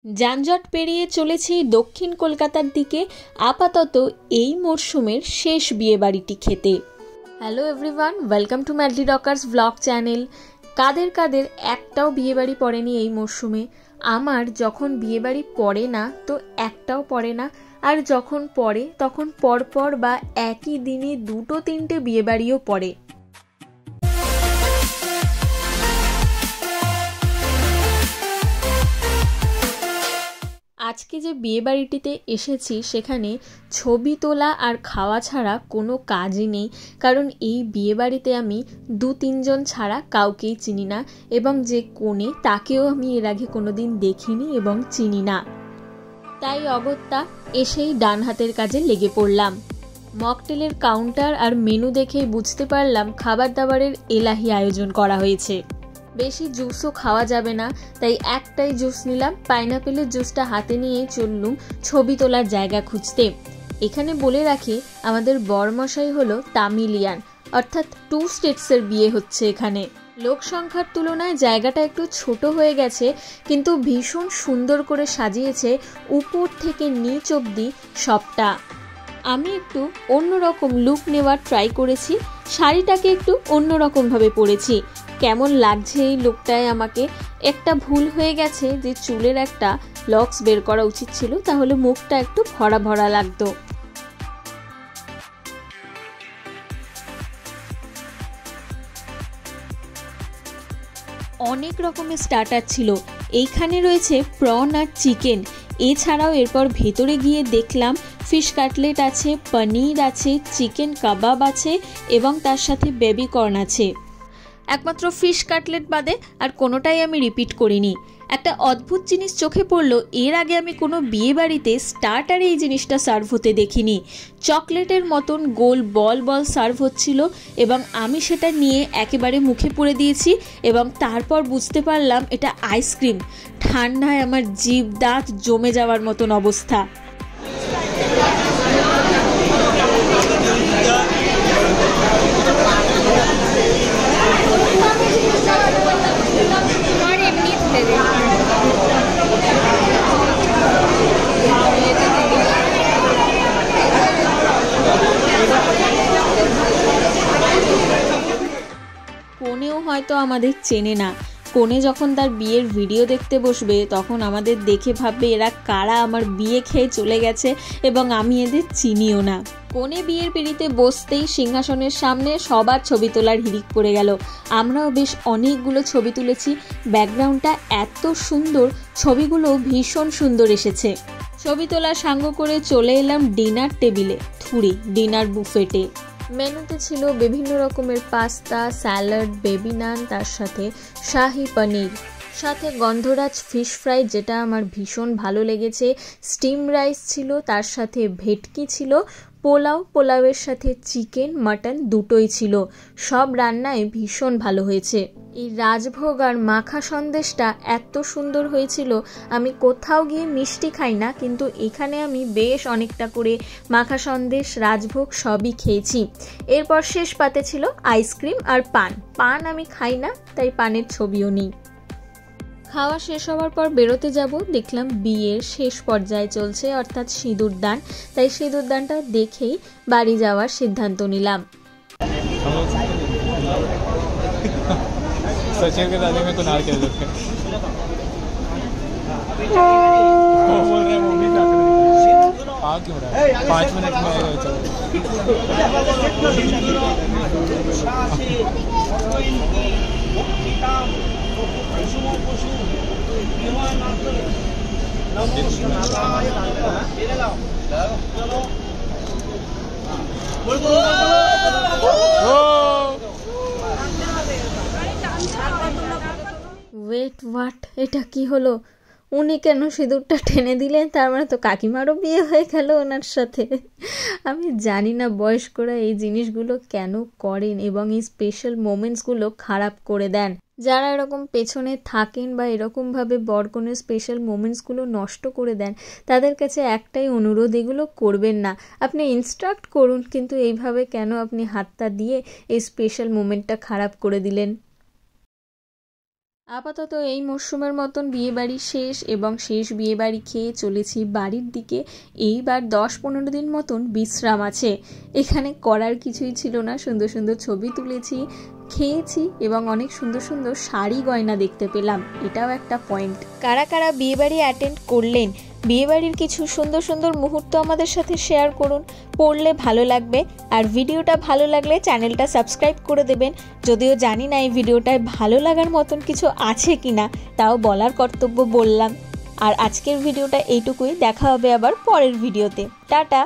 যানজট পেরিয়ে চলেছি দক্ষিণ কলকাতার দিকে আপাতত এই মরশুমের শেষ বিয়েবাড়িটি খেতে। Hello everyone, welcome to Madly Rockers blog channel. কাদের কাদের একটাও বিয়েবাড়ি পড়েনি এই মরশুমে? আমার যখন বিয়েবাড়ি পড়ে না তো একটাও পড়ে না, আর যখন পড়ে তখন পরপর বা একই দিনে দুটো তিনটে বিয়েবাড়িও পড়ে। আজকে যে বিয়েবাড়িটিতে এসেছি সেখানে ছবি তোলা আর খাওয়া ছাড়া কোনো কাজই নেই, কারণ এই বিয়েবাড়িতে আমি 2-3 জন ছাড়া কাউকেই চিনি না, এবং যে কনে তাকেও আমি এর আগে কোনোদিন দেখিনি এবং চিনি না। তাই অগত্যা এসেই ডান হাতের কাজে লেগে পড়লাম। মকটেলের কাউন্টার আর মেনু দেখেই বুঝতে পারলাম খাবার দাবারের এলাহি আয়োজন করা হয়েছে। বেশি জুসও খাওয়া যাবে না, তাই একটাই জুস নিলাম। পাইনাপেলের জুসটা হাতে নিয়ে চললুম ছবি তোলার জায়গা খুঁজতে। এখানে বলে রাখি, আমাদের বরমশাই হলো তামিলিয়ান, অর্থাৎ 2 স্টেটসের বিয়ে হচ্ছে এখানে। লোক সংখ্যার তুলনায় জায়গাটা একটু ছোট হয়ে গেছে, কিন্তু ভীষণ সুন্দর করে সাজিয়েছে উপর থেকে নিচ অবধি সবটা। আমি একটু অন্যরকম লুক নেওয়ার ট্রাই করেছি, শাড়িটাকে একটু অন্যরকমভাবে পরেছি। কেমন লাগছে এই লুকটায় আমাকে? একটা ভুল হয়ে গেছে যে চুলের একটা লক্স বের করা উচিত ছিল, তাহলে মুখটা একটু ভরা ভরা লাগতো। অনেক রকমের স্টার্টার ছিল। এইখানে রয়েছে প্রন আর চিকেন, এছাড়াও এরপর ভেতরে গিয়ে দেখলাম ফিশ কাটলেট আছে, পনির আছে, চিকেন কাবাব আছে এবং তার সাথে বেবি কর্ন আছে। একমাত্র ফিশ কাটলেট বাদে আর কোনোটাই আমি রিপিট করিনি। একটা অদ্ভুত জিনিস চোখে পড়লো, এর আগে আমি কোনো বিয়ে বাড়িতে স্টার্টারে এই জিনিসটা সার্ভ হতে দেখিনি। চকলেটের মতন গোল বল বল সার্ভ হচ্ছিল এবং আমি সেটা নিয়ে একেবারে মুখে পুরে দিয়েছি, এবং তারপর বুঝতে পারলাম এটা আইসক্রিম। ঠান্ডায় আমার জিভ দাঁত জমে যাওয়ার মতন অবস্থা। কোনেও হয়তো আমাদের চেনে না। কোনে যখন তার বিয়ের ভিডিও দেখতে বসবে তখন আমাদের দেখে ভাববে এরা কারা, আমার বিয়ে খেয়ে চলে গেছে এবং আমি এদের চিনিও না। কোনে বিয়ের পিঁড়িতে বসতেই সিংহাসনের সামনে সবার ছবি তোলার হিড়িক পড়ে গেল। আমরাও বেশ অনেকগুলো ছবি তুলেছি। ব্যাকগ্রাউন্ডটা এত সুন্দর, ছবিগুলো ভীষণ সুন্দর এসেছে। ছবি তোলার সাঙ্গ করে চলে এলাম ডিনার টেবিলে, থুড়ি ডিনার বুফেটে। মেনুতে ছিল বিভিন্ন রকমের পাস্তা, স্যালাড, বেবি নান, তার সাথে শাহি পনির, সাথে গন্ধরাজ ফিশ ফ্রাই যেটা আমার ভীষণ ভালো লেগেছে, স্টিম রাইস ছিল, তার সাথে ভেটকি ছিল, পোলাওয়ের সাথে চিকেন মাটন দুটোই ছিল। সব রান্নায় ভীষণ ভালো হয়েছে। এই রাজভোগ আর মাখা সন্দেশটা এত সুন্দর হয়েছিল। আমি কোথাও গিয়ে মিষ্টি খাই না, কিন্তু এখানে আমি বেশ অনেকটা করে মাখা সন্দেশ, রাজভোগ সবই খেয়েছি। এরপর শেষ পাতে ছিল আইসক্রিম আর পান আমি খাই না, তাই পানের ছবিও নেই। খাওয়া শেষ হওয়ার পর বেরোতে যাব, দেখলাম বিয়ের শেষ পর্যায়ে চলছে, অর্থাৎ সিঁদুরদান। তাই সিঁদুরদানটা দেখেই বাড়ি যাওয়ার সিদ্ধান্ত নিলাম। ওয়েট হোয়াট, এটা কি হলো? উনি কেন সিঁদুরটা টেনে দিলেন? তার মানে তো কাকিমারও বিয়ে হয়ে গেল ওনার সাথে। আমি জানি না বয়স্করা এই জিনিসগুলো কেন করেন এবং এই স্পেশাল মোমেন্টসগুলো খারাপ করে দেন। যারা এরকম পেছনে থাকেন বা এরকমভাবে বরকনের স্পেশাল মোমেন্টসগুলো নষ্ট করে দেন, তাদের কাছে একটাই অনুরোধ, এগুলো করবেন না। আপনি ইনস্ট্রাক্ট করুন, কিন্তু এইভাবে কেন আপনি হাতটা দিয়ে এই স্পেশাল মোমেন্টটা খারাপ করে দিলেন? আপাতত এই মরশুমের মতন বিয়েবাড়ি শেষ এবং শেষ বিয়েবাড়ি খেয়ে চলেছি বাড়ির দিকে। এইবার 10-15 দিন মতন বিশ্রাম আছে। এখানে করার কিছুই ছিল না, সুন্দর সুন্দর ছবি তুলেছি, খেয়েছি এবং অনেক সুন্দর সুন্দর শাড়ি গয়না দেখতে পেলাম, এটাও একটা পয়েন্ট। কারা কারা বিয়েবাড়ি অ্যাটেন্ড করলেন, বিয়েবাড়ির কিছু সুন্দর সুন্দর মুহূর্ত আমাদের সাথে শেয়ার করুন, পড়লে ভালো লাগবে। আর ভিডিওটা ভালো লাগলে চ্যানেলটা সাবস্ক্রাইব করে দেবেন। যদিও জানি না এই ভিডিওটায় ভালো লাগার মতন কিছু আছে কিনা, তাও বলার কর্তব্য বললাম। আর আজকের ভিডিওটা এইটুকুই, দেখা হবে আবার পরের ভিডিওতে। টাটা।